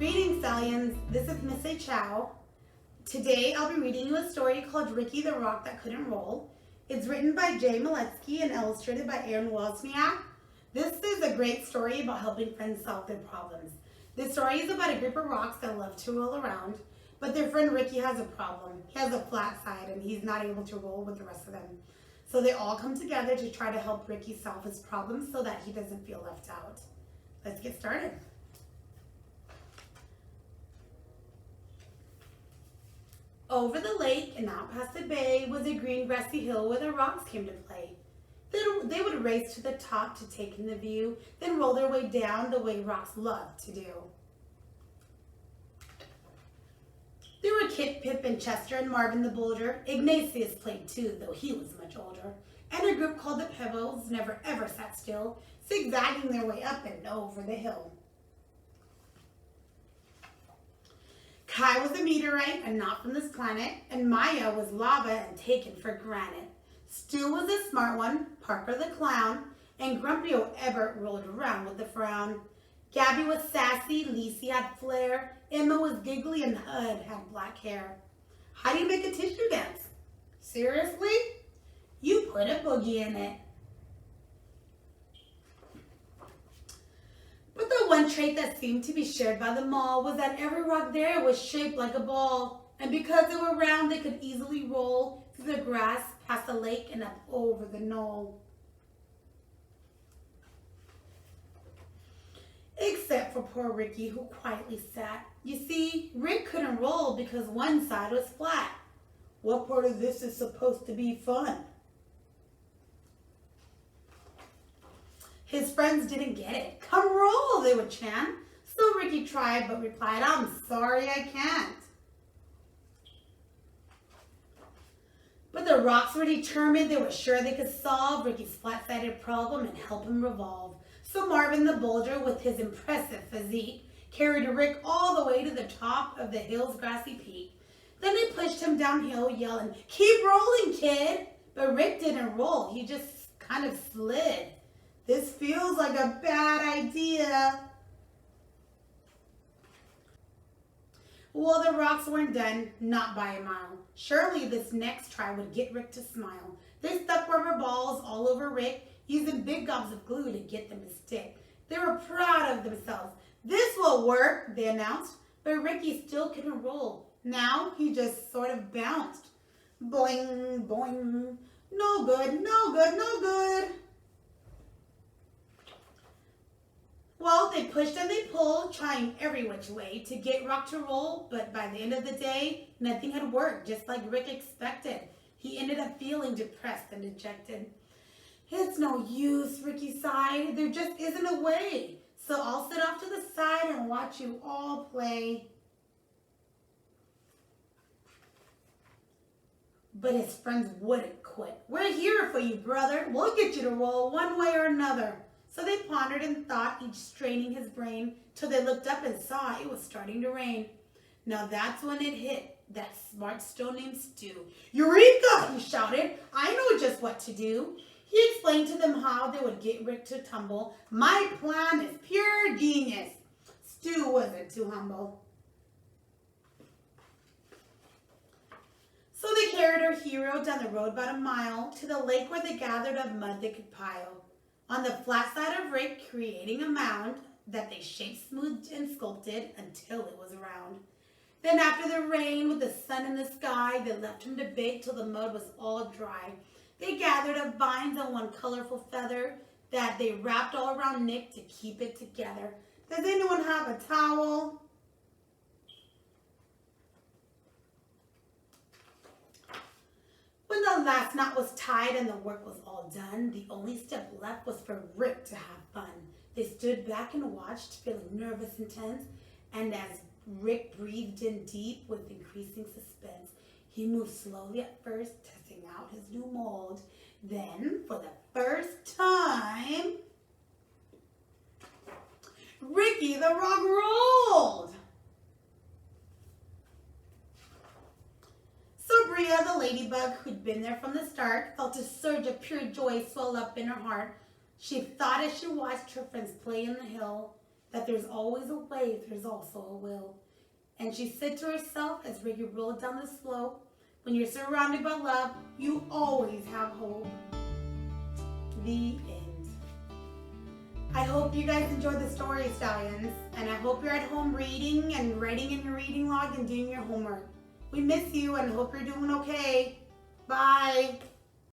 Greetings, Stallions. This is Miss Saechao. Today I'll be reading you a story called Ricky the Rock That Couldn't Roll. It's written by Jay Miletsky and illustrated by Erin Wozniak. This is a great story about helping friends solve their problems. This story is about a group of rocks that love to roll around, but their friend Ricky has a problem. He has a flat side and he's not able to roll with the rest of them. So they all come together to try to help Ricky solve his problems so that he doesn't feel left out. Let's get started. Over the lake and out past the bay was a green grassy hill where the rocks came to play. They would race to the top to take in the view, then roll their way down the way rocks love to do. There were Kit, Pip, and Chester, and Marvin the Boulder. Ignatius played too, though he was much older. And a group called the Pebbles never ever sat still, zigzagging their way up and over the hill. Kai was a meteorite and not from this planet, and Maya was lava and taken for granted. Stu was a smart one, Parker the clown, and Grumpy Ebert rolled around with a frown. Gabby was sassy, Lacey had flair, Emma was giggly, and Hud had black hair. How do you make a tissue dance? Seriously? You put a boogie in it. But the one trait that seemed to be shared by them all was that every rock there was shaped like a ball, and because they were round, they could easily roll through the grass, past the lake, and up over the knoll. Except for poor Ricky, who quietly sat. You see, Rick couldn't roll because one side was flat. What part of this is supposed to be fun? His friends didn't get it. Come roll, they would chant. So Ricky tried, but replied, I'm sorry, I can't. But the rocks were determined. They were sure they could solve Ricky's flat-sided problem and help him revolve. So Marvin the Boulder, with his impressive physique, carried Rick all the way to the top of the hill's grassy peak. Then they pushed him downhill, yelling, keep rolling, kid. But Rick didn't roll. He just kind of slid. This feels like a bad idea. Well, the rocks weren't done, not by a mile. Surely this next try would get Rick to smile. They stuck rubber balls all over Rick, using big gobs of glue to get them to stick. They were proud of themselves. This will work, they announced, but Ricky still couldn't roll. Now he just sort of bounced. Boing, boing. No good, no good, no good. Well, they pushed and they pulled, trying every which way to get Rock to roll, but by the end of the day, nothing had worked, just like Rick expected. He ended up feeling depressed and dejected. It's no use, Ricky sighed. There just isn't a way. So I'll sit off to the side and watch you all play. But his friends wouldn't quit. We're here for you, brother. We'll get you to roll one way or another. So they pondered and thought, each straining his brain, till they looked up and saw it was starting to rain. Now that's when it hit that smart stone named Stu. Eureka, he shouted. I know just what to do. He explained to them how they would get Rick to tumble. My plan is pure genius. Stu wasn't too humble. So they carried our hero down the road about a mile to the lake where they gathered up mud they could pile. On the flat side of Rick, creating a mound that they shaped, smoothed, and sculpted until it was round. Then after the rain, with the sun in the sky, they left him to bake till the mud was all dry. They gathered up vines on one colorful feather that they wrapped all around Nick to keep it together. Does anyone have a towel? When the last knot was tied and the work was all done, the only step left was for Rick to have fun. They stood back and watched, feeling nervous and tense, and as Rick breathed in deep with increasing suspense, he moved slowly at first, testing out his new mold. Then, for the first time, Ricky the Rock rolled! So Bria, the ladybug, who'd been there from the start, felt a surge of pure joy swell up in her heart. She thought as she watched her friends play in the hill that there's always a way, there's also a will. And she said to herself as Ricky rolled down the slope, when you're surrounded by love, you always have hope. The end. I hope you guys enjoyed the story, Stallions, and I hope you're at home reading and writing in your reading log and doing your homework. We miss you and hope you're doing okay. Bye.